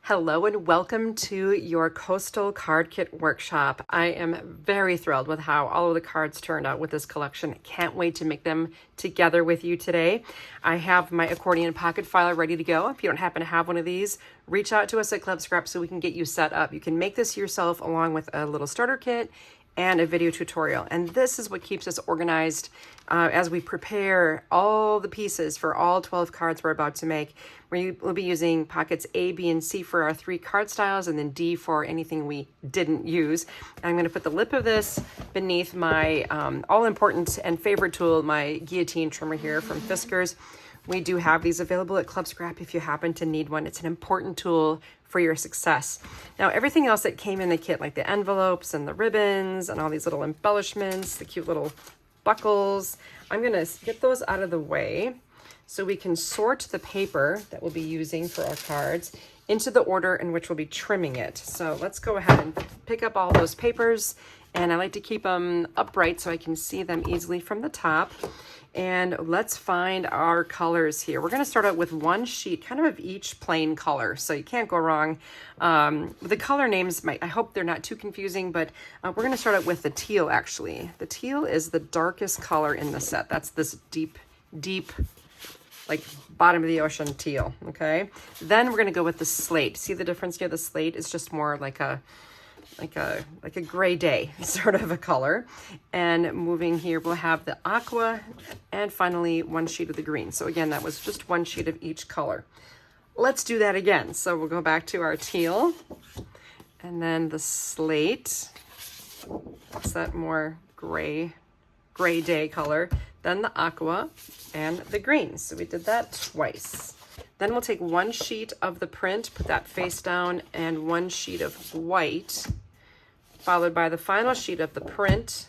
Hello and welcome to your Coastal Card Kit Workshop. I am very thrilled with how all of the cards turned out with this collection. Can't wait to make them together with you today. I have my accordion pocket filer ready to go. If you don't happen to have one of these, reach out to us at Club Scrap so we can get you set up. You can make this yourself along with a little starter kit and a video tutorial. And this is what keeps us organized as we prepare all the pieces for all 12 cards we're about to make. We'll be using pockets A, B, and C for our 3 card styles, and then D for anything we didn't use. And I'm gonna put the lip of this beneath my all-important and favorite tool, my guillotine trimmer here from Fiskars. We do have these available at Club Scrap if you happen to need one. It's an important tool for your success. Now, everything else that came in the kit, like the envelopes and the ribbons and all these little embellishments, the cute little buckles, I'm gonna get those out of the way so we can sort the paper that we'll be using for our cards into the order in which we'll be trimming it. So let's go ahead and pick up all those papers, and I like to keep them upright so I can see them easily from the top. And let's find our colors here. We're gonna start out with one sheet, kind of each plain color, so you can't go wrong. The color names, I hope they're not too confusing, but we're gonna start out with the teal, actually. The teal is the darkest color in the set. That's this deep, like bottom of the ocean teal, okay? Then we're gonna go with the slate. See the difference here? The slate is just more like a gray day sort of a color. And moving here, we'll have the aqua, and finally one sheet of the green. So again, that was just one sheet of each color. Let's do that again. So we'll go back to our teal, and then the slate. It's that more gray day color. Then the aqua and the green. So we did that twice. Then we'll take one sheet of the print, put that face down, and one sheet of white, followed by the final sheet of the print.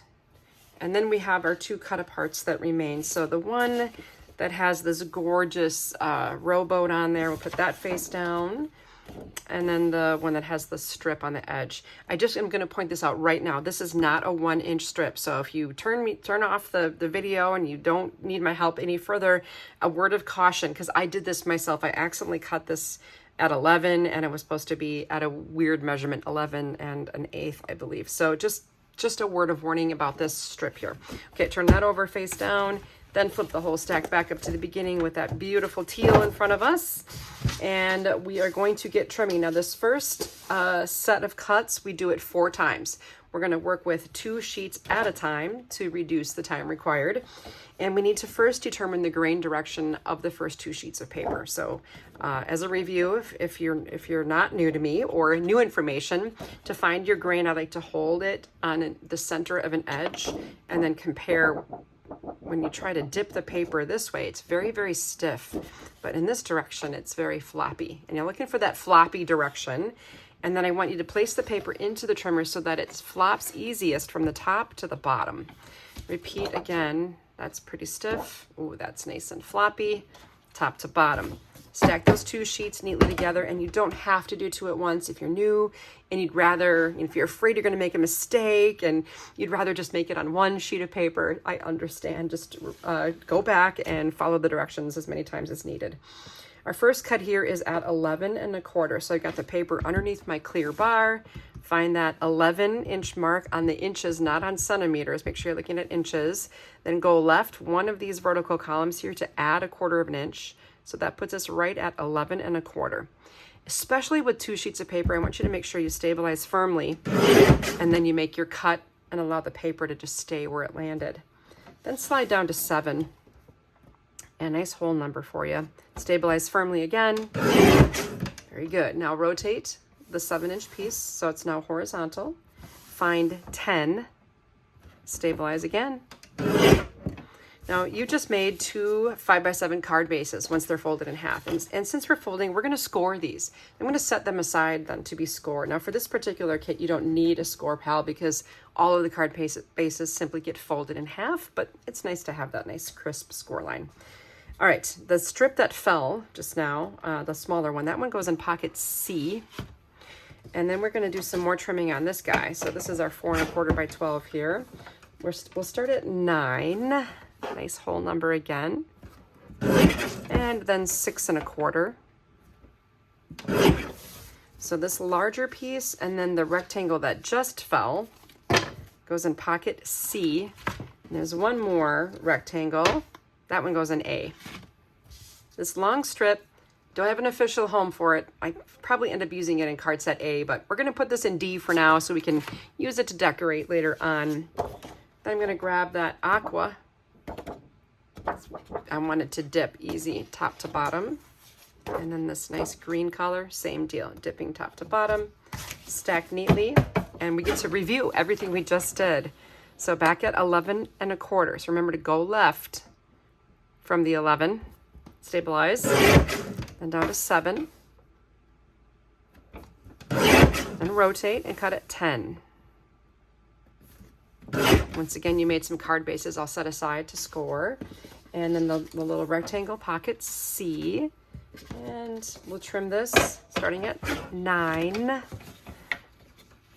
And then we have our 2 cut-aparts that remain. So the one that has this gorgeous rowboat on there, we'll put that face down. And then the one that has the strip on the edge. I just am going to point this out right now. This is not a 1-inch strip. So if you turn off the video and you don't need my help any further, a word of caution, because I did this myself. I accidentally cut this at 11, and it was supposed to be at a weird measurement, 11 and an eighth, I believe. So just a word of warning about this strip here. Okay, turn that over face down. Then flip the whole stack back up to the beginning with that beautiful teal in front of us. And we are going to get trimming. Now this first set of cuts, we do it 4 times. We're gonna work with 2 sheets at a time to reduce the time required. And we need to first determine the grain direction of the first 2 sheets of paper. So as a review, if you're not new to me or new information, to find your grain, I like to hold it on the center of an edge and then compare. When you try to dip the paper this way, it's very, very stiff, but in this direction, it's very floppy. And you're looking for that floppy direction. And then I want you to place the paper into the trimmer so that it flops easiest from the top to the bottom. Repeat again. That's pretty stiff. Ooh, that's nice and floppy, top to bottom. Stack those 2 sheets neatly together, and you don't have to do 2 at once if you're new and you'd rather, if you're afraid you're going to make a mistake and you'd rather just make it on 1 sheet of paper. I understand. Just go back and follow the directions as many times as needed. Our first cut here is at 11 1/4. So I got the paper underneath my clear bar. Find that 11-inch mark on the inches, not on centimeters. Make sure you're looking at inches. Then go left one of these vertical columns here to add 1/4 of an inch. So that puts us right at 11 1/4. Especially with 2 sheets of paper, I want you to make sure you stabilize firmly, and then you make your cut and allow the paper to just stay where it landed. Then slide down to 7. A nice whole number for you. Stabilize firmly again. Very good. Now rotate the 7-inch piece so it's now horizontal. Find 10. Stabilize again. Now you just made 2 5x7 card bases once they're folded in half. And since we're folding, we're gonna score these. I'm gonna set them aside then to be scored. Now for this particular kit, you don't need a score pal because all of the card bases simply get folded in half, but it's nice to have that nice crisp score line. All right, the strip that fell just now, the smaller one, that one goes in pocket C. And then we're gonna do some more trimming on this guy. So this is our 4 1/4 by 12 here. We'll start at 9. Nice whole number again. And then 6 1/4. So this larger piece and then the rectangle that just fell goes in pocket C. And there's one more rectangle. That one goes in A. This long strip, don't have an official home for it. I probably end up using it in card set A, but we're gonna put this in D for now so we can use it to decorate later on. Then I'm gonna grab that aqua. I want it to dip easy, top to bottom. And then this nice green color, same deal, dipping top to bottom, stacked neatly. And we get to review everything we just did. So back at 11 1/4. So remember to go left from the 11, stabilize, and down to 7. And rotate and cut at 10. Once again, you made some card bases all set aside to score. And then the little rectangle pocket C. And we'll trim this starting at 9.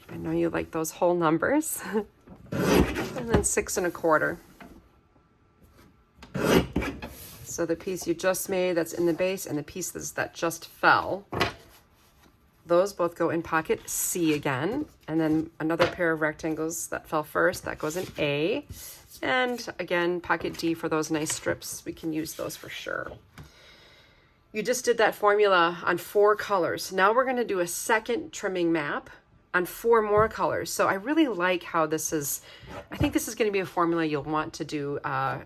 I know you like those whole numbers. And then 6 1/4. So the piece you just made that's in the base and the pieces that just fell, those both go in pocket C again. And then another pair of rectangles that fell first, that goes in A. And again, pocket D for those nice strips. We can use those for sure. You just did that formula on 4 colors. Now we're gonna do a second trimming map on 4 more colors. So I really like how this is, I think this is gonna be a formula you'll want to do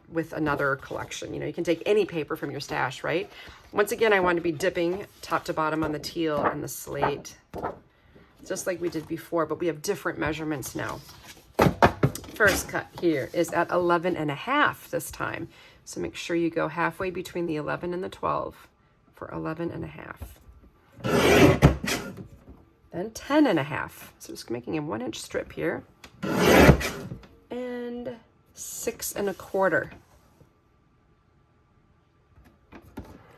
with another collection. You know, you can take any paper from your stash, right? Once again, I want to be dipping top to bottom on the teal and the slate, just like we did before, but we have different measurements now. First cut here is at 11 1/2 this time. So make sure you go halfway between the 11 and the 12 for 11 1/2. Then 10 1/2. So just making a 1-inch strip here. And 6 1/4.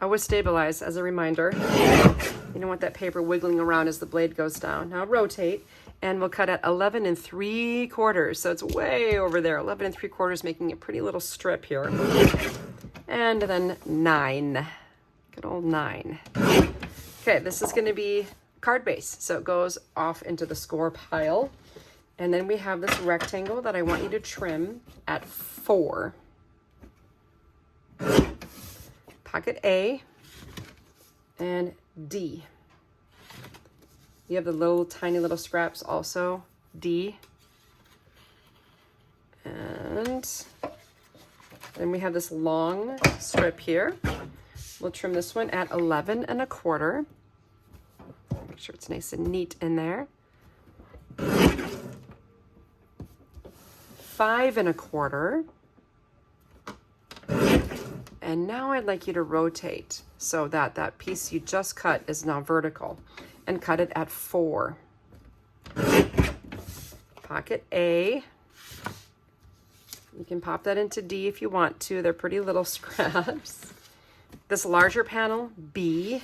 Always stabilize as a reminder. You don't want that paper wiggling around as the blade goes down. Now rotate, and we'll cut at 11 3/4. So it's way over there. 11 3/4, making a pretty little strip here. And then 9. Good old 9. Okay, this is going to be card base. So it goes off into the score pile. And then we have this rectangle that I want you to trim at 4. Pocket A and D. You have the little tiny little scraps also, D. And then we have this long strip here. We'll trim this one at 11 1/4. Make sure it's nice and neat in there. 5 1/4. And now I'd like you to rotate so that that piece you just cut is now vertical, and cut it at 4. Pocket A. You can pop that into D if you want to. They're pretty little scraps. This larger panel, B.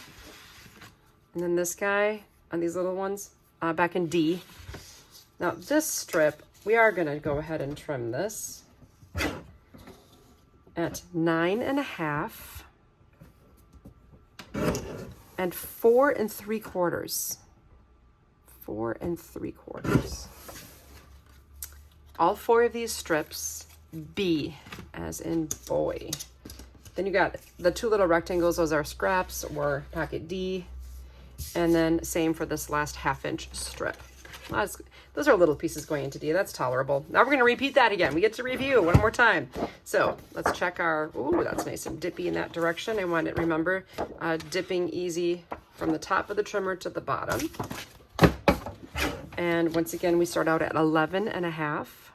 And then this guy on these little ones, back in D. Now this strip, we are gonna go ahead and trim this at 9 1/2 and 4 3/4. 4 3/4. All 4 of these strips, B, as in boy. Then you got the 2 little rectangles, those are scraps or pocket D. And then same for this last 1/2-inch strip. Those are little pieces going into D. That's tolerable. Now we're going to repeat that again. We get to review one more time. So let's check our, ooh, that's nice and dippy in that direction. I want it, remember, dipping easy from the top of the trimmer to the bottom. And once again, we start out at 11 1/2.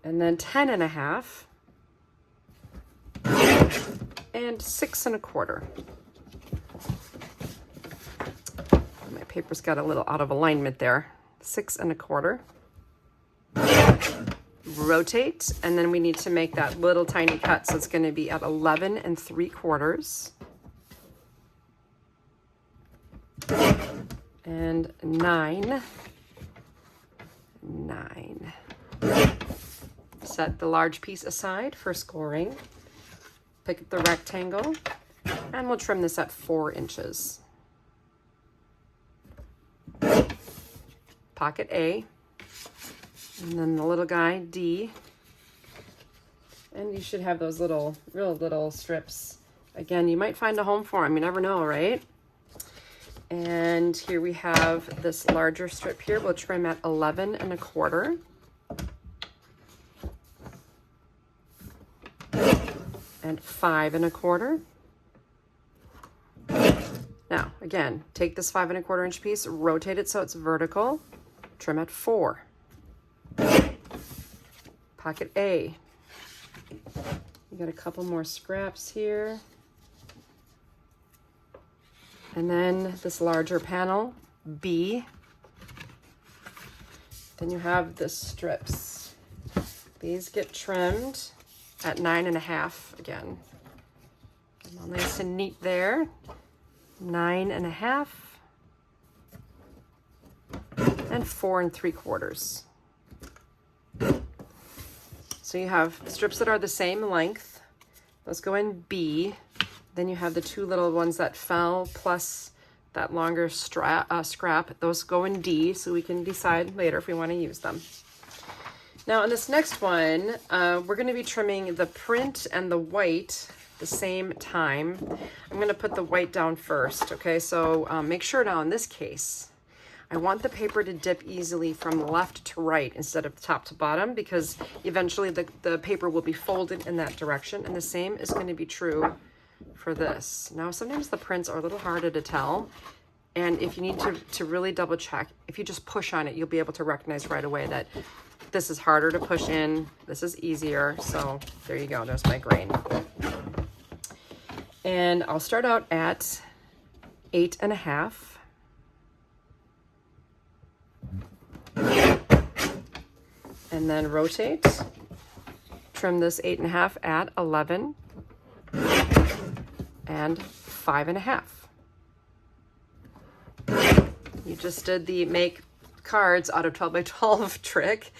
And then 10 1/2. And 6 1/4. My paper's got a little out of alignment there. 6 1/4. Rotate, and then we need to make that little tiny cut, so it's going to be at 11 3/4. And 9. Set the large piece aside for scoring. Pick up the rectangle And we'll trim this at 4 inches. Pocket A, and then the little guy, D. And you should have those real little strips. Again, you might find a home for them. You never know, right? And here we have this larger strip here. We'll trim at 11 1/4. And 5 1/4. Now, again, take this 5 1/4 inch piece, rotate it so it's vertical, trim at 4. Pocket A. You got a couple more scraps here. And then this larger panel, B. Then you have the strips. These get trimmed at 9 1/2 again. All nice and neat there. 9 1/2 and 4 3/4. So you have strips that are the same length. Those go in B. Then you have the 2 little ones that fell plus that longer scrap. Those go in D, so we can decide later if we want to use them. Now in this next one, we're going to be trimming the print and the white the same time. I'm going to put the white down first, okay? So make sure now in this case, I want the paper to dip easily from left to right instead of top to bottom, because eventually the paper will be folded in that direction, and the same is going to be true for this. Now sometimes the prints are a little harder to tell, and if you need to really double check, if you just push on it, you'll be able to recognize right away that this is harder to push in, this is easier. So there you go, there's my grain. And I'll start out at 8 1/2. And then rotate, trim this 8 1/2 at 11 and 5 1/2. You just did the make cards out of 12 by 12 trick,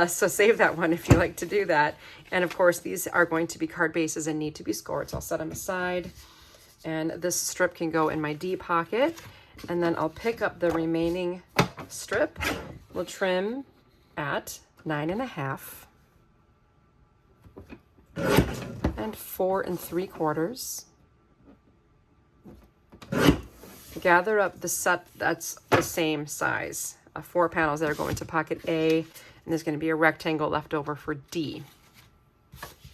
so save that one if you like to do that. And of course these are going to be card bases and need to be scored, so I'll set them aside. And this strip can go in my D pocket, and then I'll pick up the remaining strip. We'll trim at 9 1/2 and 4 3/4. Gather up the set that's the same size. 4 panels that are going to pocket A, and there's going to be a rectangle left over for D.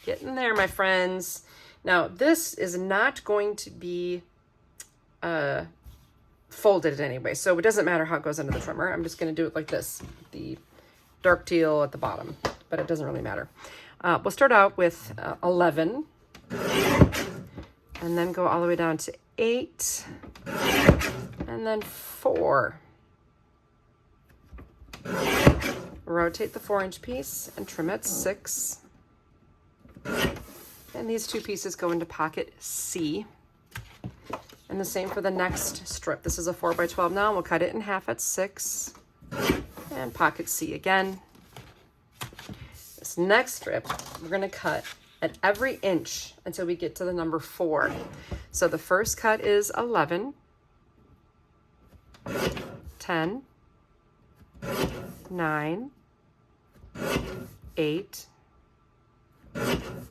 Get in there, my friends. Now this is not going to be folded anyway, so it doesn't matter how it goes under the trimmer. I'm just going to do it like this, the dark teal at the bottom, but it doesn't really matter. We'll start out with 11 and then go all the way down to 8 and then 4. Rotate the 4-inch piece and trim at 6. And these 2 pieces go into pocket C. And the same for the next strip. This is a 4 by 12 now. We'll cut it in half at 6 and pocket C again. This next strip, we're going to cut at every inch until we get to the number 4. So the first cut is 11, 10, 9, 8,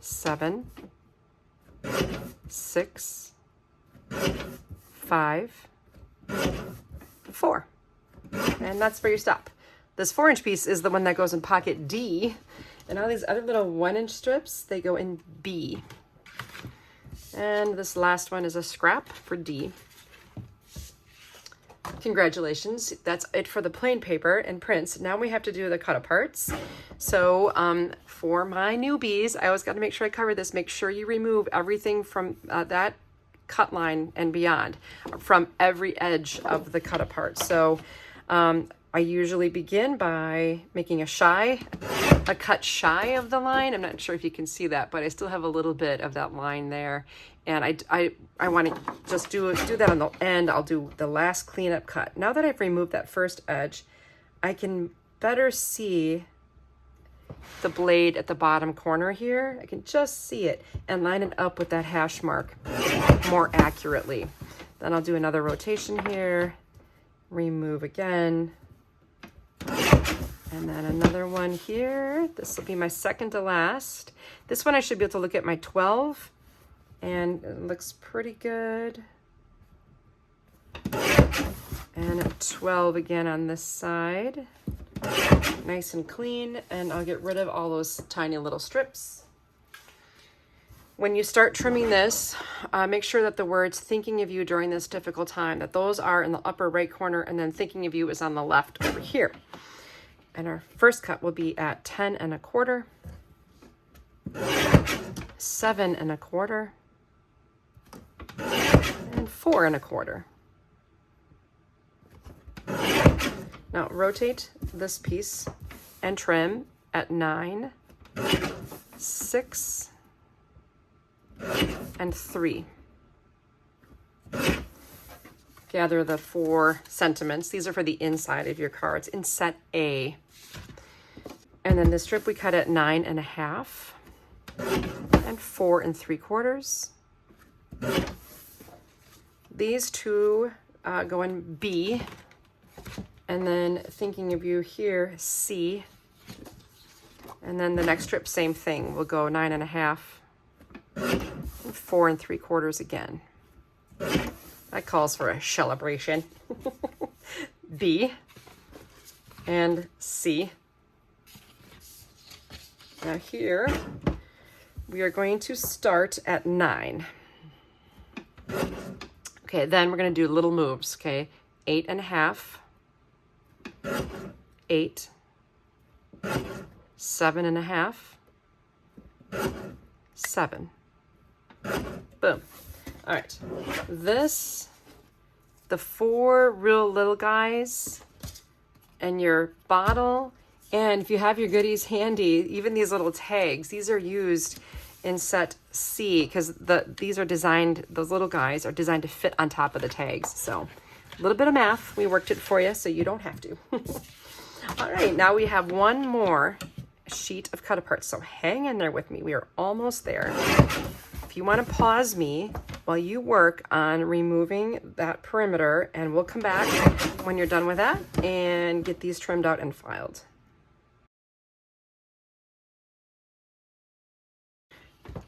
7, 6, 5, 4. And that's where you stop. This 4-inch piece is the one that goes in pocket D, and all these other little 1-inch strips, they go in B. And this last one is a scrap for D. Congratulations, that's it for the plain paper and prints. Now we have to do the cut-aparts. So for my newbies, I always got to make sure I cover this. Make sure you remove everything from that cut line and beyond, from every edge of the cut-apart. So I usually begin by making a cut shy of the line. I'm not sure if you can see that, but I still have a little bit of that line there. And I want to just do that on the end. I'll do the last cleanup cut. Now that I've removed that first edge, I can better see the blade at the bottom corner here. I can just see it and line it up with that hash mark more accurately. Then I'll do another rotation here, remove again, and then another one here. This will be my second to last. This one I should be able to look at my 12, and it looks pretty good. And a 12 again on this side. Nice and clean, and I'll get rid of all those tiny little strips. When you start trimming this, make sure that the words "thinking of you during this difficult time," that those are in the upper right corner, and then "thinking of you" is on the left over here. And our first cut will be at 10 1/4, 7 1/4, and 4 1/4. Now rotate this piece and trim at 9, 6, and 3. Gather the 4 sentiments. These are for the inside of your cards in set A. And then the strip we cut at 9 1/2 and 4 3/4. These two go in B. And then thinking of you here, C. And then the next strip, same thing. We'll go 9 1/2 and 4 3/4 again. That calls for a celebration. B and C. Now here, we are going to start at 9. Okay, then we're going to do little moves, okay? 8 1/2. 8, 7 1/2, 7. Boom. All right. This, the 4 real little guys, and your bottle, and if you have your goodies handy, even these little tags, these are used in set C because these are designed, those little guys are designed to fit on top of the tags. So a little bit of math. We worked it for you so you don't have to. All right, now we have one more sheet of Cutaparts. So hang in there with me. We are almost there. If you want to pause me while you work on removing that perimeter, and we'll come back when you're done with that and get these trimmed out and filed.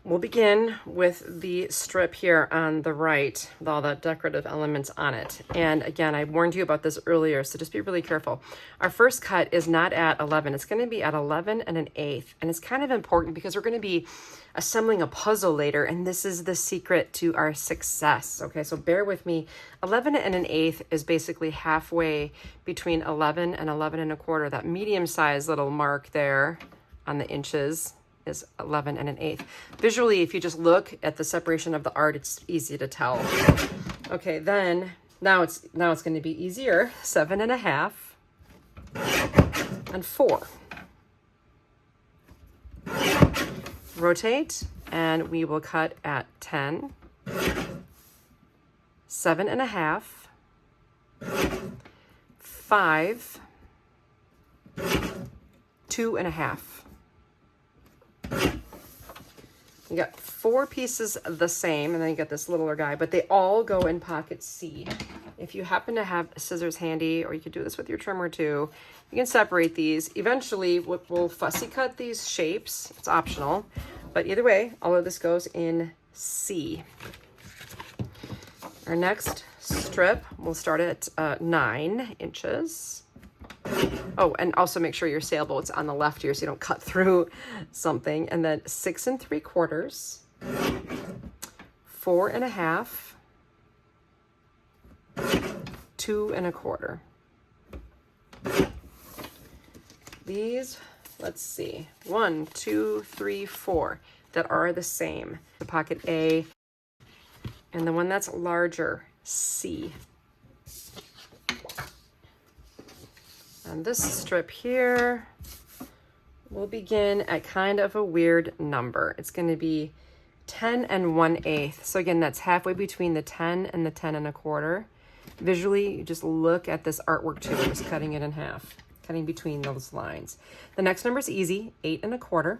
We'll begin with the strip here on the right with all the decorative elements on it. And again, I warned you about this earlier, so just be really careful. Our first cut is not at 11. It's going to be at 11 1/8. And it's kind of important because we're going to be assembling a puzzle later, and this is the secret to our success. Okay, so bear with me. 11 1/8 is basically halfway between 11 and 11 1/4. That medium-sized little mark there on the inches is 11 1/8. Visually, if you just look at the separation of the art, it's easy to tell. Okay, then now it's going to be easier. 7 1/2 and 4. Rotate, and we will cut at 10, 7 1/2, 5, 2 1/2. You got 4 pieces the same, and then you got this littler guy, but they all go in pocket C. If you happen to have scissors handy, or you could do this with your trimmer too, you can separate these. Eventually, we'll fussy cut these shapes. It's optional, but either way, all of this goes in C. Our next strip, we'll start at 9 inches. Oh, and also make sure your sailboat's on the left here so you don't cut through something. And then 6 3/4, 4 1/2, 2 1/4. These, let's see, 1, 2, 3, 4 that are the same. The pocket A, and the one that's larger, C. And this strip here will begin at kind of a weird number. It's going to be 10 1/8. So again, that's halfway between the 10 and the 10 1/4. Visually, you just look at this artwork too, just cutting it in half. cutting between those lines. The next number is easy, 8 1/4.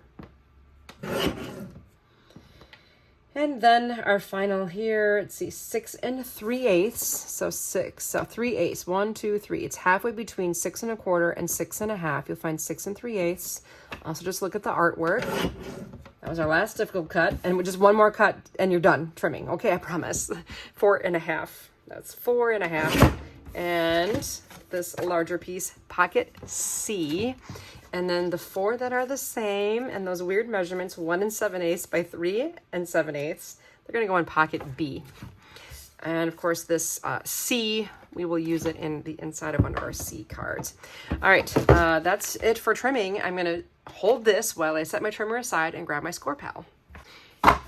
And then our final here, let's see, 6 3/8. So 3/8, 1, 2, 3. It's halfway between 6 1/4 and 6 1/2. You'll find 6 3/8. Also just look at the artwork. That was our last difficult cut. And just one more cut and you're done trimming. Okay, I promise. 4 1/2. That's 4 1/2. And this larger piece, pocket C. And then the 4 that are the same, and those weird measurements, 1 7/8 by 3 7/8, they're gonna go in pocket B. And of course this C, we will use it in the inside of one of our C cards. All right, that's it for trimming. I'm gonna hold this while I set my trimmer aside and grab my score pal.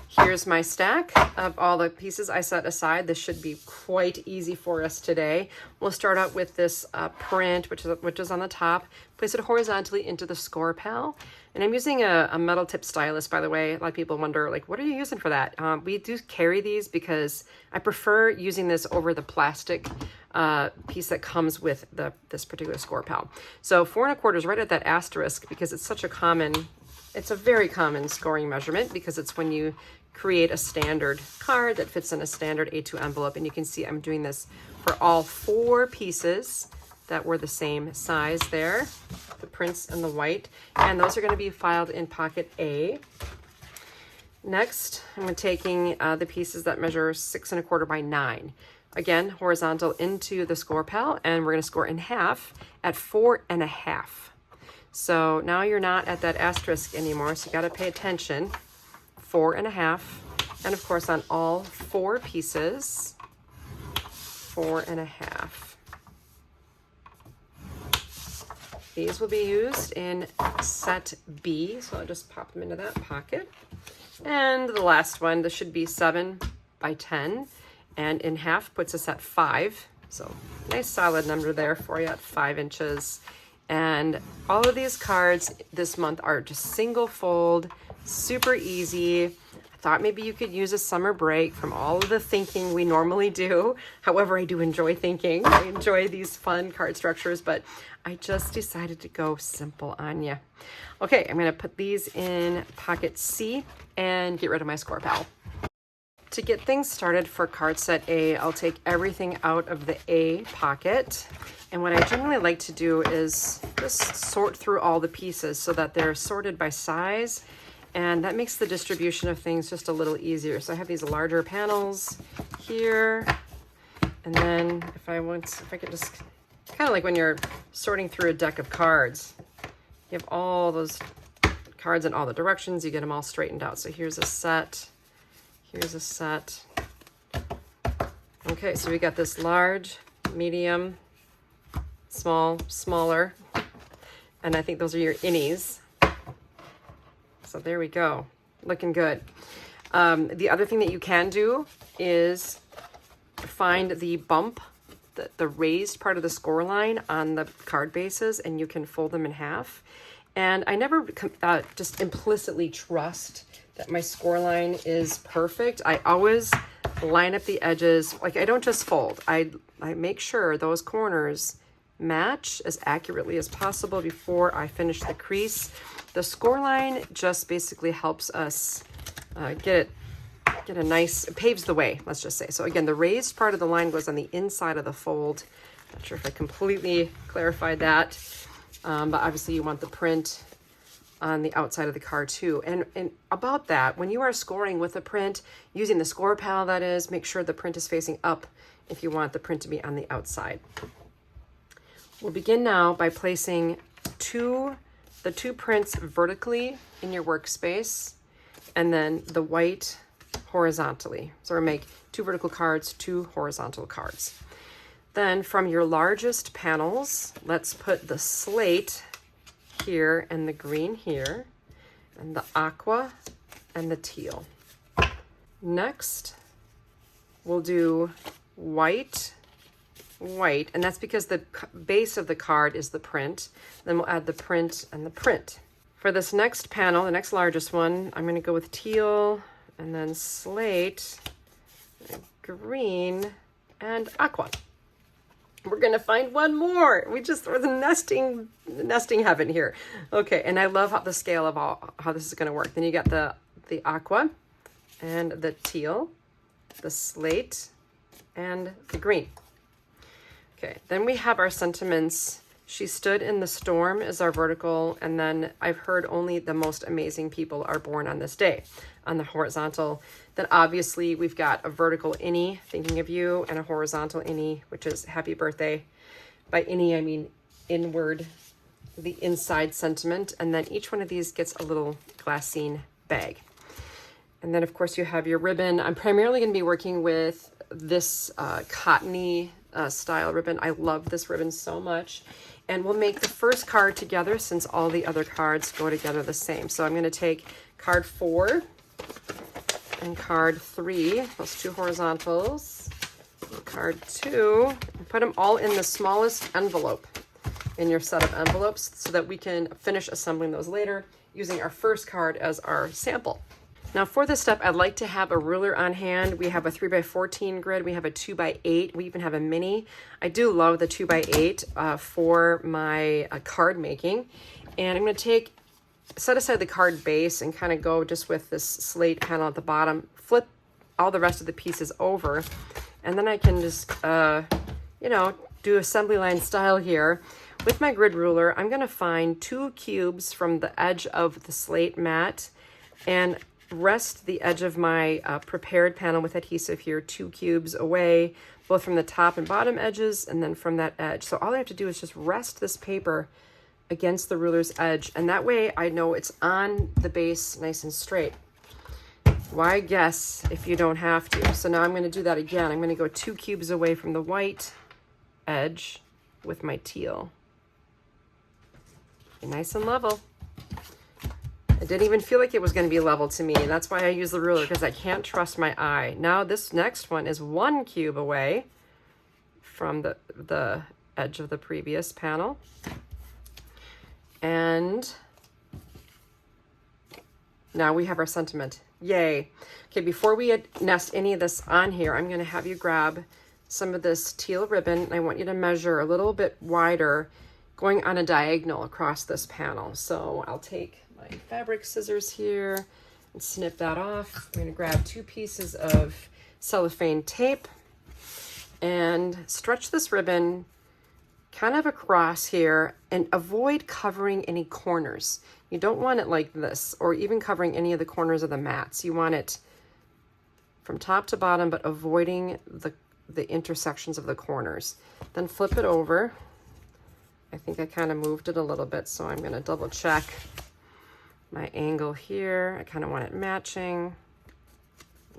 Here's my stack of all the pieces I set aside. This should be quite easy for us today. We'll start out with this print, which is on the top. Place it horizontally into the score pal. And I'm using a metal tip stylus, by the way. A lot of people wonder, like, what are you using for that? We do carry these because I prefer using this over the plastic piece that comes with this particular score pal. So 4 1/4 is right at that asterisk because it's such a common, it's a very common scoring measurement because it's when you create a standard card that fits in a standard A2 envelope. And you can see I'm doing this for all 4 pieces that were the same size there, the prints and the white. And those are going to be filed in pocket A. Next, I'm taking the pieces that measure 6 1/4 by 9. Again, horizontal into the score pal, and we're going to score in half at 4 1/2. So now you're not at that asterisk anymore, so you got to pay attention. 4 1/2, and of course on all 4 pieces, 4 1/2. These will be used in set B, so I'll just pop them into that pocket. And the last one, this should be 7 by 10, and in half puts us at 5. So nice solid number there for you at 5 inches. And all of these cards this month are just single fold, super easy. I thought maybe you could use a summer break from all of the thinking we normally do. However, I do enjoy thinking. I enjoy these fun card structures, but I just decided to go simple on you. Okay, I'm gonna put these in pocket C and get rid of my score pal. To get things started for card set A, I'll take everything out of the A pocket. And what I generally like to do is just sort through all the pieces so that they're sorted by size. And that makes the distribution of things just a little easier. So I have these larger panels here. And then if I could just, kind of like when you're sorting through a deck of cards, you have all those cards in all the directions, you get them all straightened out. So here's a set, here's a set. Okay, so we got this large, medium, small, smaller, and I think those are your innies. So there we go, looking good. The other thing that you can do is find the bump, the raised part of the score line on the card bases, and you can fold them in half. And I never just implicitly trust that my score line is perfect. I always line up the edges. Like, I don't just fold. I make sure those corners match as accurately as possible before I finish the crease. The score line just basically helps us get a nice, it paves the way, let's just say. So again, the raised part of the line goes on the inside of the fold. Not sure if I completely clarified that, but obviously you want the print on the outside of the card too. And about that, when you are scoring with a print, using the score pal, that is, make sure the print is facing up if you want the print to be on the outside. We'll begin now by placing the two prints vertically in your workspace, and then the white horizontally. So we'll make 2 vertical cards, 2 horizontal cards. Then from your largest panels, let's put the slate here and the green here, and the aqua and the teal. Next, we'll do white, and that's because the base of the card is the print. Then we'll add the print and the print. For this next panel, the next largest one, I'm going to go with teal, and then slate, green, and aqua. We're gonna find one more. We're the nesting heaven here. Okay, and I love how the scale of how this is gonna work. Then you got the aqua and the teal, the slate, and the green. Okay, then we have our sentiments. She stood in the storm is our vertical, and then I've heard only the most amazing people are born on this day on the horizontal. Then obviously we've got a vertical innie, thinking of you, and a horizontal innie, which is happy birthday. By innie, I mean inward, the inside sentiment. And then each one of these gets a little glassine bag. And then of course you have your ribbon. I'm primarily going to be working with this cottony style ribbon. I love this ribbon so much. And we'll make the first card together since all the other cards go together the same. So I'm going to take card 4 and card 3, those two horizontals, and card 2, and put them all in the smallest envelope in your set of envelopes so that we can finish assembling those later using our first card as our sample. Now for this step, I'd like to have a ruler on hand. We have a 3x14 grid. We have a 2x8. We even have a mini. I do love the 2x8 for my card making. And I'm going to set aside the card base and kind of go just with this slate panel at the bottom, flip all the rest of the pieces over. And then I can just, do assembly line style here. With my grid ruler, I'm going to find 2 cubes from the edge of the slate mat and rest the edge of my prepared panel with adhesive here 2 cubes away, both from the top and bottom edges and then from that edge. So all I have to do is just rest this paper against the ruler's edge, and that way I know it's on the base nice and straight. Why guess if you don't have to? So now I'm going to do that again. I'm going to go 2 cubes away from the white edge with my teal. Okay, nice and level. It didn't even feel like it was going to be level to me. That's why I use the ruler, because I can't trust my eye. Now this next one is 1 cube away from the edge of the previous panel. And now we have our sentiment. Yay. Okay, before we nest any of this on here, I'm going to have you grab some of this teal ribbon. I want you to measure a little bit wider going on a diagonal across this panel. So I'll take my fabric scissors here and snip that off. I'm going to grab 2 pieces of cellophane tape and stretch this ribbon kind of across here and avoid covering any corners. You don't want it like this or even covering any of the corners of the mats. You want it from top to bottom, but avoiding the intersections of the corners. Then flip it over. I think I kind of moved it a little bit, so I'm going to double check my angle here. I kind of want it matching.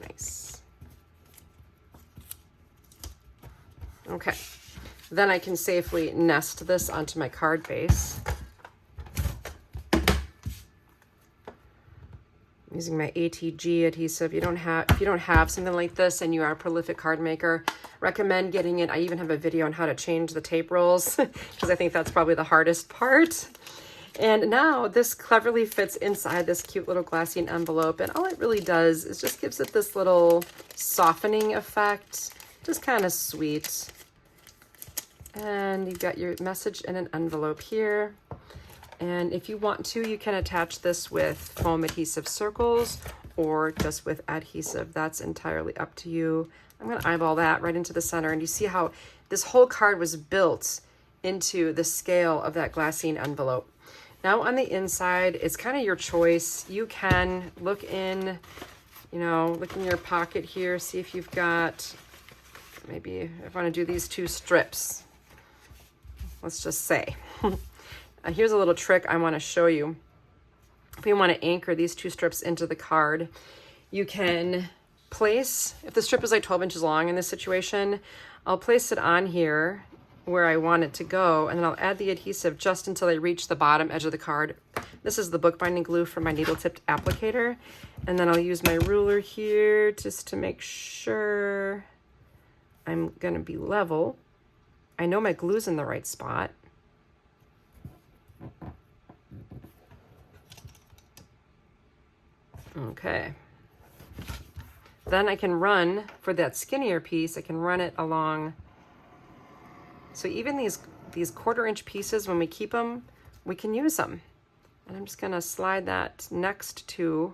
Nice. Okay. Then I can safely nest this onto my card base. I'm using my ATG adhesive. If you don't have something like this and you are a prolific card maker, recommend getting it. I even have a video on how to change the tape rolls because I think that's probably the hardest part. And now this cleverly fits inside this cute little glassine envelope, and all it really does is just gives it this little softening effect, just kind of sweet. And you've got your message in an envelope here. And if you want to, you can attach this with foam adhesive circles or just with adhesive. That's entirely up to you. I'm going to eyeball that right into the center. And you see how this whole card was built into the scale of that glassine envelope. Now on the inside, it's kind of your choice. You can look in your pocket here, see if you've got, maybe if I want to do these 2 strips. Let's just say. Here's a little trick I want to show you. If you want to anchor these 2 strips into the card, you can place, if the strip is like 12 inches long in this situation, I'll place it on here where I want it to go, and then I'll add the adhesive just until I reach the bottom edge of the card. This is the bookbinding glue from my needle tipped applicator, and then I'll use my ruler here just to make sure I'm gonna be level. I know my glue's in the right spot. Okay. Then I can run, for that skinnier piece, I can run it along So even these 1/4-inch pieces, when we keep them, we can use them. And I'm just gonna slide that next to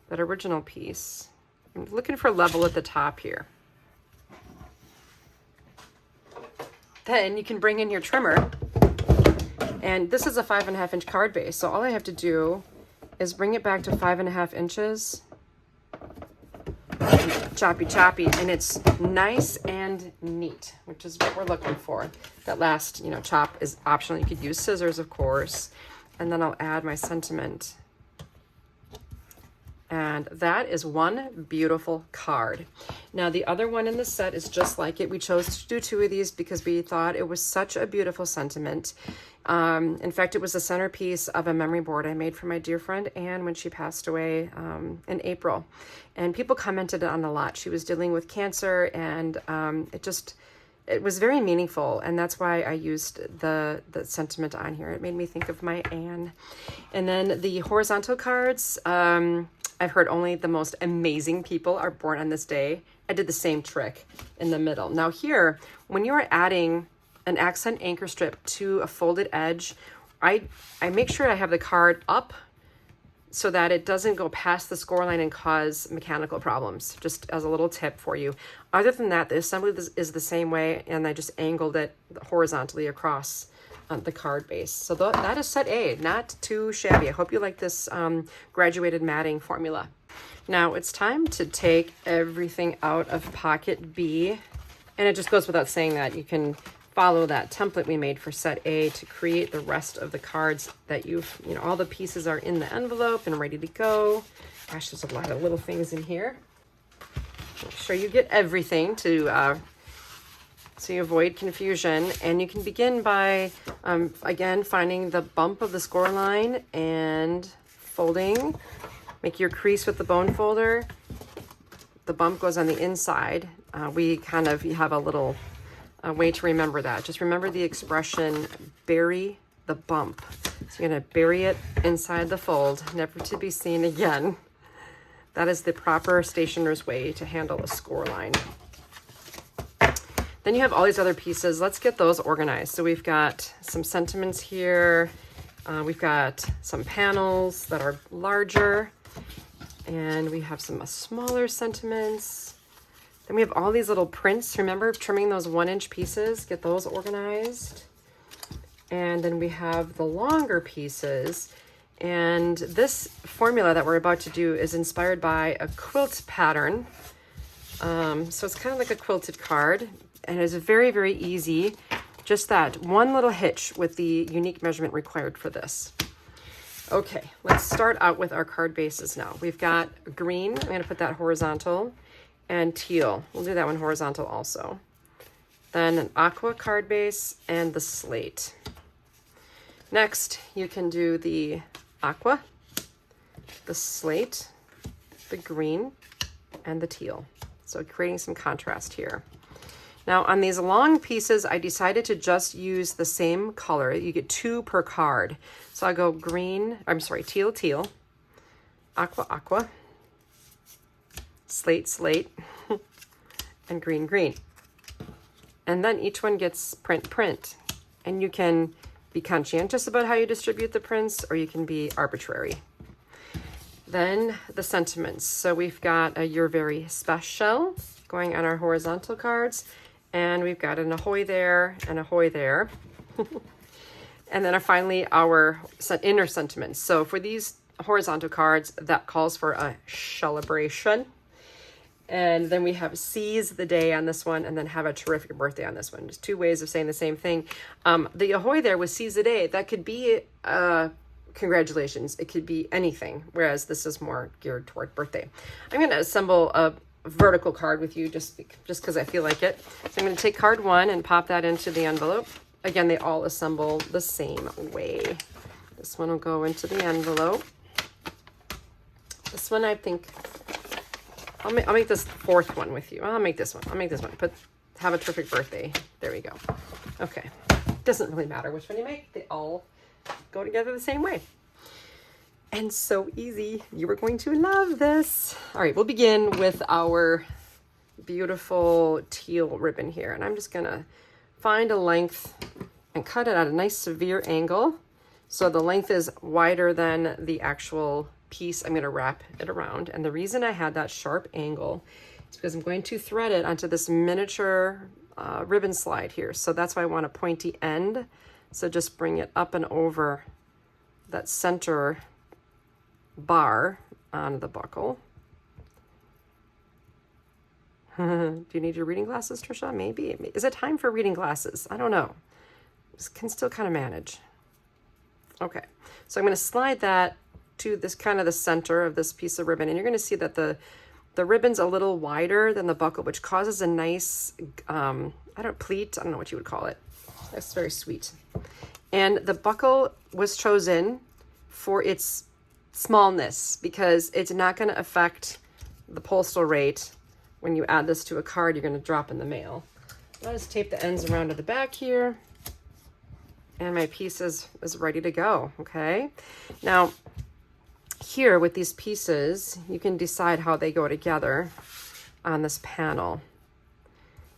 that original piece. I'm looking for level at the top here. Then you can bring in your trimmer, and this is a 5.5-inch card base. So all I have to do is bring it back to 5.5 inches, choppy, and it's nice and neat, which is what we're looking for. That last, chop is optional. You could use scissors, of course, and then I'll add my sentiment. And that is one beautiful card. Now the other one in the set is just like it. We chose to do 2 of these because we thought it was such a beautiful sentiment. In fact, it was the centerpiece of a memory board I made for my dear friend Anne when she passed away in April. And people commented on it a lot. She was dealing with cancer, and it was very meaningful, and that's why I used the sentiment on here. It made me think of my Anne. And then the horizontal cards, I've heard only the most amazing people are born on this day. I did the same trick in the middle. Now here, when you're adding an accent anchor strip to a folded edge, I make sure I have the card up so that it doesn't go past the score line and cause mechanical problems, just as a little tip for you. Other than that, the assembly is the same way, and I just angled it horizontally across the card base. So that is set A, not too shabby. I hope you like this graduated matting formula. Now it's time to take everything out of pocket B, and it just goes without saying that you can follow that template we made for set A to create the rest of the cards that all the pieces are in the envelope and ready to go. Gosh, there's a lot of little things in here. Make sure you get everything to so you avoid confusion. And you can begin by, again, finding the bump of the score line and folding. Make your crease with the bone folder. The bump goes on the inside. You have a little way to remember that. Just remember the expression, bury the bump. So you're gonna bury it inside the fold, never to be seen again. That is the proper stationer's way to handle a score line. Then you have all these other pieces. Let's get those organized. So we've got some sentiments here. We've got some panels that are larger, and we have some smaller sentiments. Then we have all these little prints. Remember trimming those 1-inch pieces, get those organized. And then we have the longer pieces. And this formula that we're about to do is inspired by a quilt pattern. So it's kind of like a quilted card, and it's very, very easy. Just that one little hitch with the unique measurement required for this. Okay, let's start out with our card bases now. We've got green, I'm gonna put that horizontal, and teal. We'll do that one horizontal also. Then an aqua card base and the slate. Next, you can do the aqua, the slate, the green, and the teal. So creating some contrast here. Now on these long pieces, I decided to just use the same color. You get 2 per card. So I go teal, teal, aqua, aqua, slate, slate, and green, green. And then each one gets print, print. And you can be conscientious about how you distribute the prints, or you can be arbitrary. Then the sentiments. So we've got a "You're Very Special" going on our horizontal cards. And we've got an ahoy there and ahoy there. And then finally our inner sentiments. So for these horizontal cards, that calls for a celebration. And then we have "Seize the Day" on this one, and then "Have a Terrific Birthday" on this one. Just 2 ways of saying the same thing. The ahoy there with "Seize the Day," that could be congratulations. It could be anything, whereas this is more geared toward birthday. I'm going to assemble a vertical card with you just because I feel like it. So I'm going to take card 1 and pop that into the envelope. Again, they all assemble the same way. This one will go into the envelope. This one, I think, I'll make this 4th one with you. I'll make this one. Put "Have a Terrific Birthday." There we go. Okay. Doesn't really matter which one you make. They all go together the same way. And so easy. You are going to love this. All right, we'll begin with our beautiful teal ribbon here. And I'm just gonna find a length and cut it at a nice severe angle. So the length is wider than the actual piece I'm going to wrap it around. And the reason I had that sharp angle is because I'm going to thread it onto this miniature ribbon slide here. So that's why I want a pointy end. So just bring it up and over that center bar on the buckle. Do you need your reading glasses, Tricia? Maybe. Is it time for reading glasses? I don't know. Can still kind of manage. Okay, so I'm going to slide that to this kind of the center of this piece of ribbon, and you're going to see that the ribbon's a little wider than the buckle, which causes a nice pleat. I don't know what you would call it. That's very sweet. And the buckle was chosen for its smallness because it's not going to affect the postal rate. When you add this to a card you're going to drop in the mail. I'll just tape the ends around to the back here. And my piece is ready to go, okay? Now, here with these pieces, you can decide how they go together on this panel.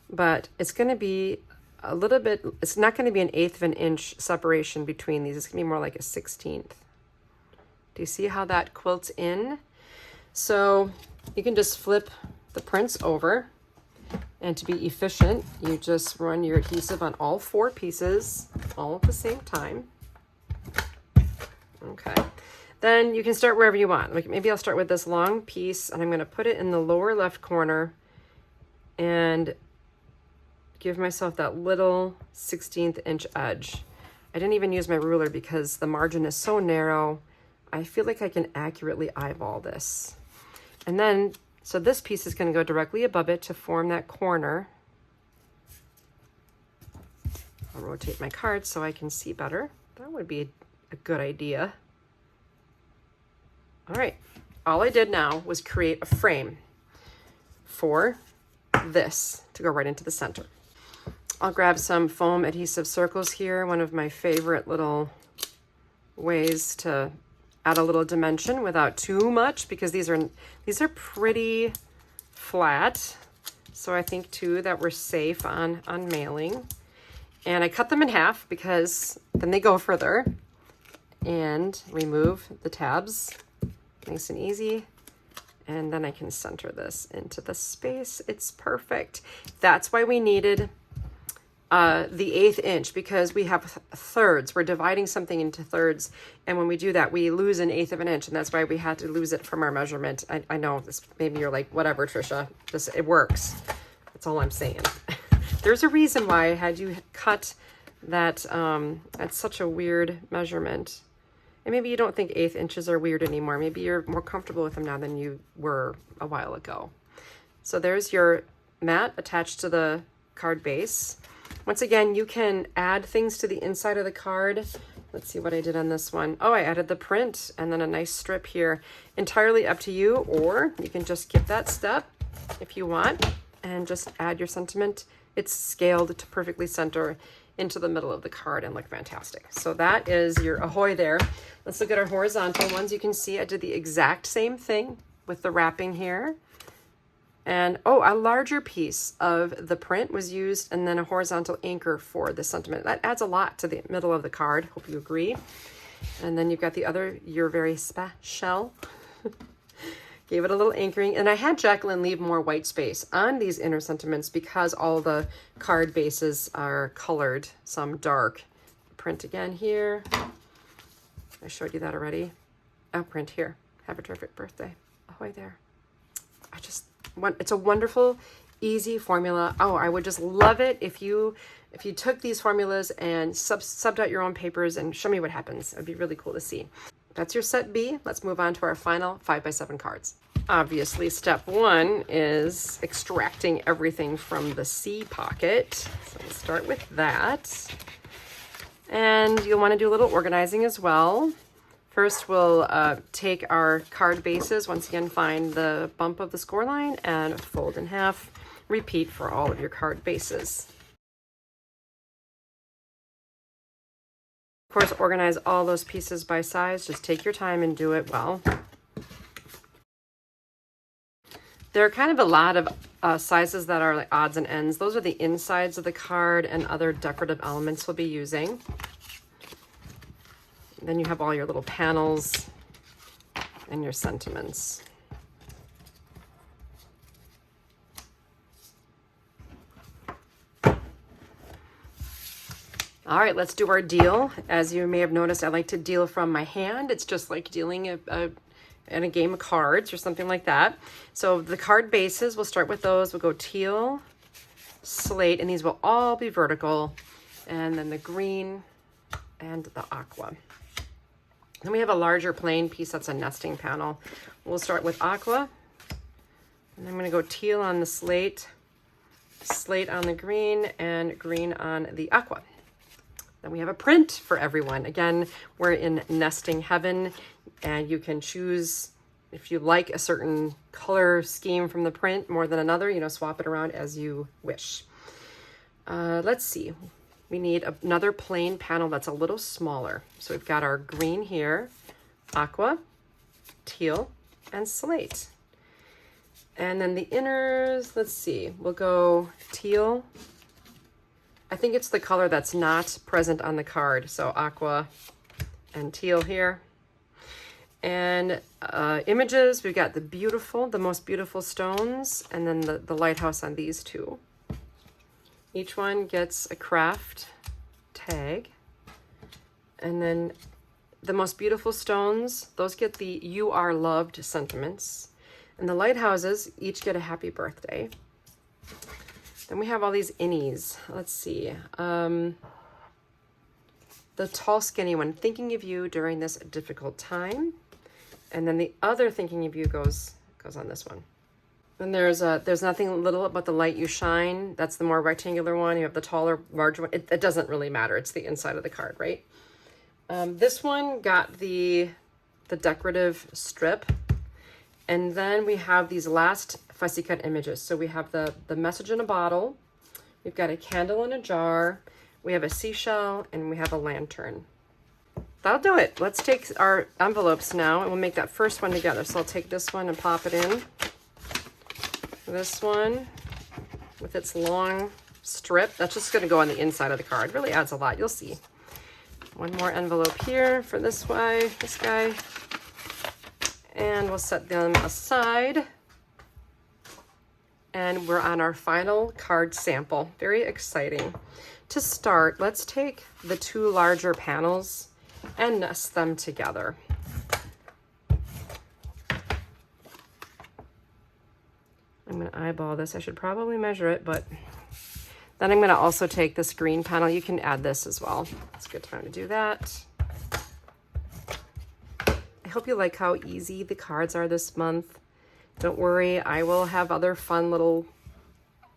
But it's going to be a little bit, it's not going to be an 1/8 of an inch separation between these. It's going to be more like a 1/16. Do you see how that quilts in? So you can just flip the prints over. And to be efficient, you just run your adhesive on all 4 pieces all at the same time. Okay. Then you can start wherever you want. Like maybe I'll start with this long piece and I'm going to put it in the lower left corner and give myself that little 1/16 inch edge. I didn't even use my ruler because the margin is so narrow. I feel like I can accurately eyeball this. And then so this piece is going to go directly above it to form that corner. I'll rotate my card so I can see better. That would be a good idea. All right, all I did now was create a frame for this to go right into the center. I'll grab some foam adhesive circles here, one of my favorite little ways to add a little dimension without too much, because these are pretty flat. So I think too that we're safe on mailing. And I cut them in half because then they go further. And remove the tabs, nice and easy. And then I can center this into the space. It's perfect. That's why we needed the 1/8 inch, because we have thirds. We're dividing something into thirds, and when we do that we lose an 1/8 of an inch, and that's why we had to lose it from our measurement. I know this, maybe you're like, whatever, Tricia, it works. That's all I'm saying. There's a reason why I had you cut that at such a weird measurement. And maybe you don't think 1/8 inches are weird anymore. Maybe you're more comfortable with them now than you were a while ago. So there's your mat attached to the card base. Once again, you can add things to the inside of the card. Let's see what I did on this one. Oh, I added the print and then a nice strip here. Entirely up to you, or you can just skip that step if you want and just add your sentiment. It's scaled to perfectly center into the middle of the card and look fantastic. So that is your ahoy there. Let's look at our horizontal ones. You can see I did the exact same thing with the wrapping here. And oh, a larger piece of the print was used, and then a horizontal anchor for the sentiment. That adds a lot to the middle of the card. Hope you agree. And then you've got the other, you're very special. Gave it a little anchoring. And I had Jacqueline leave more white space on these inner sentiments because all the card bases are colored, some dark. Print again here. I showed you that already. Oh, print here. Have a terrific birthday. Ahoy there. It's a wonderful, easy formula. Oh, I would just love it if you took these formulas and subbed out your own papers and show me what happens. It would be really cool to see. That's your set B. Let's move on to our final 5x7 cards. Obviously, step 1 is extracting everything from the C pocket. So we'll start with that. And you'll want to do a little organizing as well. First, we'll take our card bases, once again, find the bump of the score line and fold in half. Repeat for all of your card bases. Of course, organize all those pieces by size. Just take your time and do it well. There are kind of a lot of sizes that are like odds and ends. Those are the insides of the card and other decorative elements we'll be using. Then you have all your little panels and your sentiments. All right, let's do our deal. As you may have noticed, I like to deal from my hand. It's just like dealing in a game of cards or something like that. So the card bases, we'll start with those. We'll go teal, slate, and these will all be vertical. And then the green and the aqua. Then we have a larger plain piece that's a nesting panel. We'll start with aqua. And I'm gonna go teal on the slate, slate on the green, and green on the aqua. Then we have a print for everyone. Again, we're in nesting heaven, and you can choose if you like a certain color scheme from the print more than another, you know, swap it around as you wish. Let's see. We need another plain panel that's a little smaller. So we've got our green here, aqua, teal, and slate. And then the inners, let's see, we'll go teal. I think it's the color that's not present on the card. So aqua and teal here. And images, we've got the most beautiful stones, and then the lighthouse on these two. Each one gets a craft tag. And then the most beautiful stones, those get the "You Are Loved" sentiments. And the lighthouses each get a happy birthday. Then we have all these innies. Let's see. The tall, skinny one, thinking of you during this difficult time. And then the other thinking of you goes on this one. And there's nothing little about the light you shine. That's the more rectangular one. You have the taller, larger one. It doesn't really matter. It's the inside of the card, right? This one got the decorative strip. And then we have these last fussy cut images. So we have the message in a bottle. We've got a candle in a jar. We have a seashell, and we have a lantern. That'll do it. Let's take our envelopes now, and we'll make that first one together. So I'll take this one and pop it in. This one with its long strip, that's just going to go on the inside of the card. Really adds a lot. You'll see. One more envelope here for this guy. And we'll set them aside. And we're on our final card sample. Very exciting. To start, let's take the two larger panels and nest them together. I'm going to eyeball this. I should probably measure it, but then I'm going to also take this green panel. You can add this as well. It's a good time to do that. I hope you like how easy the cards are this month. Don't worry, I will have other fun little,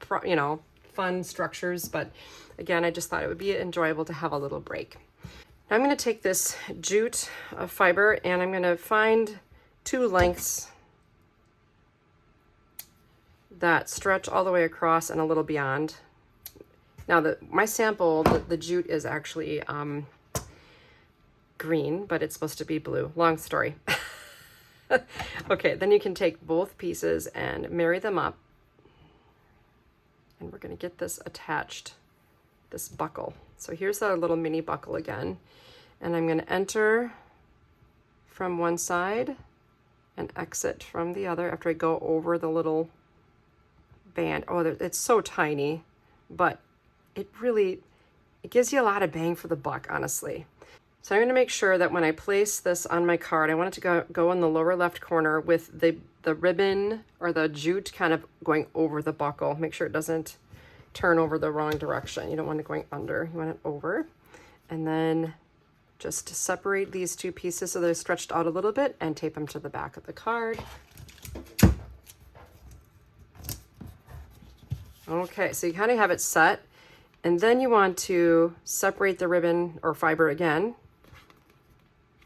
fun structures, but again, I just thought it would be enjoyable to have a little break. Now I'm going to take this jute fiber, and I'm going to find two lengths that stretch all the way across and a little beyond. Now my sample, the jute is actually green, but it's supposed to be blue. Long story. Okay, then you can take both pieces and marry them up. And we're going to get this attached, this buckle. So here's our little mini buckle again. And I'm going to enter from one side and exit from the other after I go over the little band. Oh, it's so tiny, but it gives you a lot of bang for the buck, honestly. So I'm going to make sure that when I place this on my card, I want it to go in the lower left corner with the ribbon or the jute kind of going over the buckle. Make sure it doesn't turn over the wrong direction. You don't want it going under, you want it over. And then just separate these two pieces so they're stretched out a little bit and tape them to the back of the card. Okay, so you kind of have it set. And then you want to separate the ribbon or fiber again.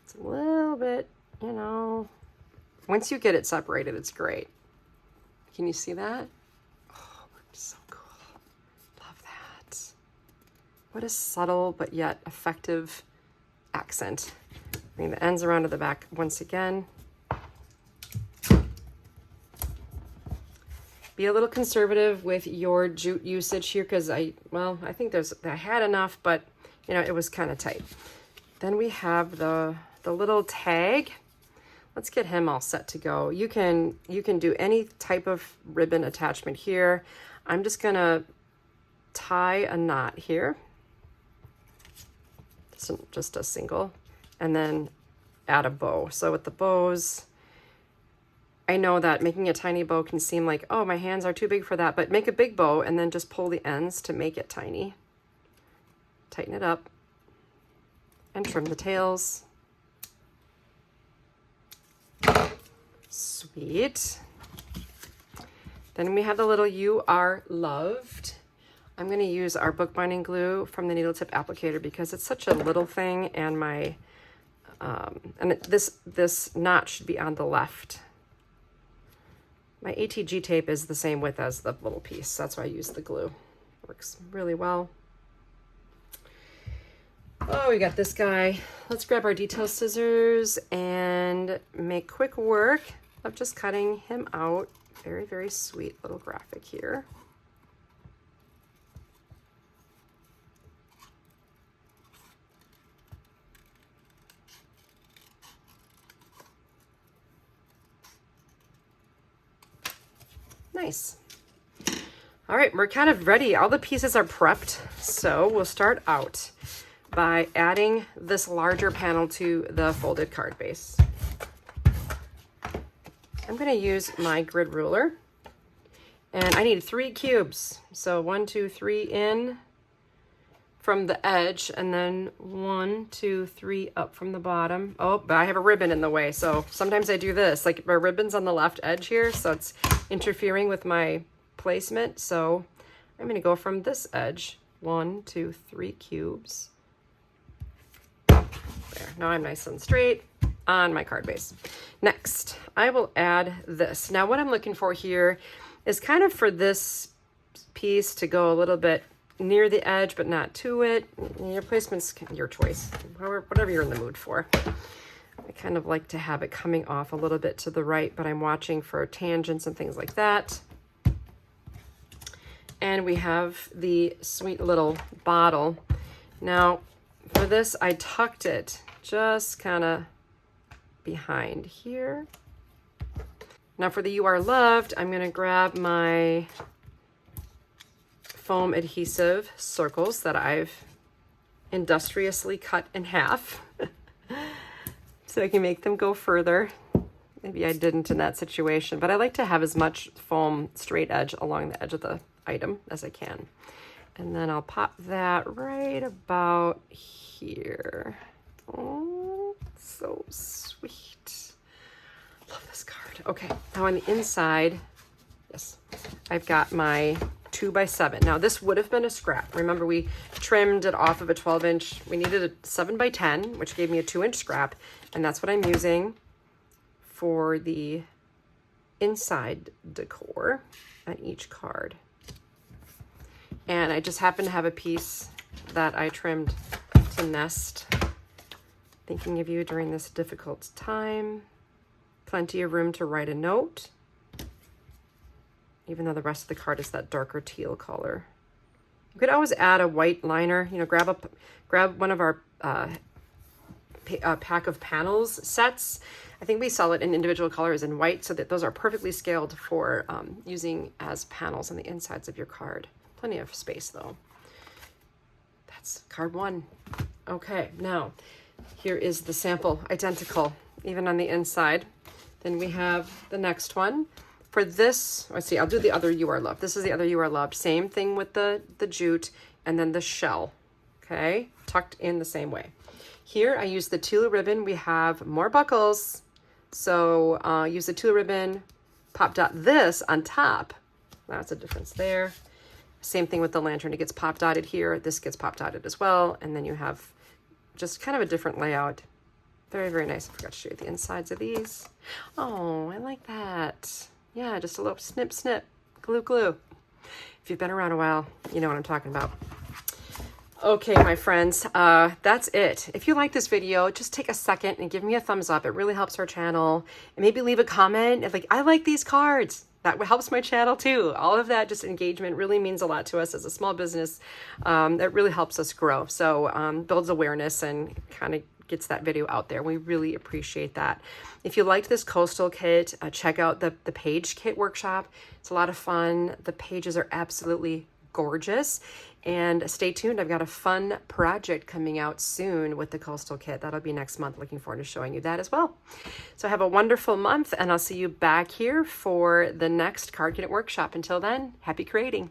It's a little bit, once you get it separated, it's great. Can you see that? Oh, it's so cool. Love that. What a subtle but yet effective accent. Bring the ends around to the back once again. Be a little conservative with your jute usage here because I think I had enough, but you know, it was kind of tight. Then we have the little tag. Let's get him all set to go. You can do any type of ribbon attachment here. I'm just gonna tie a knot here, just a single, and then add a bow. So with the bows, I know that making a tiny bow can seem like, oh, my hands are too big for that, but make a big bow and then just pull the ends to make it tiny. Tighten it up and trim the tails. Sweet. Then we have the little "You Are Loved." I'm going to use our bookbinding glue from the needle tip applicator because it's such a little thing, and my this knot should be on the left. My ATG tape is the same width as the little piece, so that's why I use the glue. Works really well. Oh, we got this guy. Let's grab our detail scissors and make quick work of just cutting him out. Very, very sweet little graphic here. Nice. All right, we're kind of ready. All the pieces are prepped, so we'll start out by adding this larger panel to the folded card base. I'm going to use my grid ruler, and I need 3 cubes. So 1, 2, 3 in from the edge, and then 1, 2, 3 up from the bottom. Oh, but I have a ribbon in the way, so sometimes I do this. Like, my ribbon's on the left edge here, so it's interfering with my placement. So I'm going to go from this edge, 1, 2, 3 cubes. There, now I'm nice and straight on my card base. Next, I will add this. Now what I'm looking for here is kind of for this piece to go a little bit near the edge, but not to it. Your placement's your choice, whatever you're in the mood for. I kind of like to have it coming off a little bit to the right, but I'm watching for tangents and things like that. And we have the sweet little bottle. Now, for this, I tucked it just kind of behind here. Now for the "You Are Loved," I'm going to grab my foam adhesive circles that I've industriously cut in half so I can make them go further. Maybe I didn't in that situation, but I like to have as much foam straight edge along the edge of the item as I can. And then I'll pop that right about here. Oh, so sweet. Love this card. Okay, now on the inside, yes, I've got my 2x7. Now this would have been a scrap. Remember, we trimmed it off of a 12-inch. We needed a 7x10, which gave me a 2-inch scrap, and that's what I'm using for the inside decor on each card. And I just happen to have a piece that I trimmed to nest. Thinking of you during this difficult time. Plenty of room to write a note, even though the rest of the card is that darker teal color. You could always add a white liner. You know, grab one of our pack of panels sets. I think we sell it in individual colors in white, so that those are perfectly scaled for using as panels on the insides of your card. Plenty of space though. That's card 1. Okay, now here is the sample, identical, even on the inside. Then we have the next one. For this, let's see, I'll do the other "You Are Loved." This is the other "You Are Loved." Same thing with the jute and then the shell, okay? Tucked in the same way. Here I use the teal ribbon. We have more buckles. So use the teal ribbon, pop dot this on top. That's a difference there. Same thing with the lantern. It gets pop dotted here. This gets pop dotted as well. And then you have just kind of a different layout. Very, very nice. I forgot to show you the insides of these. Oh, I like that. Yeah, just a little snip, snip, glue, glue. If you've been around a while, you know what I'm talking about. Okay, my friends, that's it. If you like this video, just take a second and give me a thumbs up. It really helps our channel. And maybe leave a comment like, I like these cards. that helps my channel too. All of that just engagement really means a lot to us as a small business. That really helps us grow. So builds awareness and kind of gets that video out there. We really appreciate that. If you liked this coastal kit, check out the page kit workshop. It's a lot of fun. The pages are absolutely gorgeous. And stay tuned. I've got a fun project coming out soon with the coastal kit. That'll be next month. Looking forward to showing you that as well. So have a wonderful month, and I'll see you back here for the next Card Kit workshop. Until then, happy creating.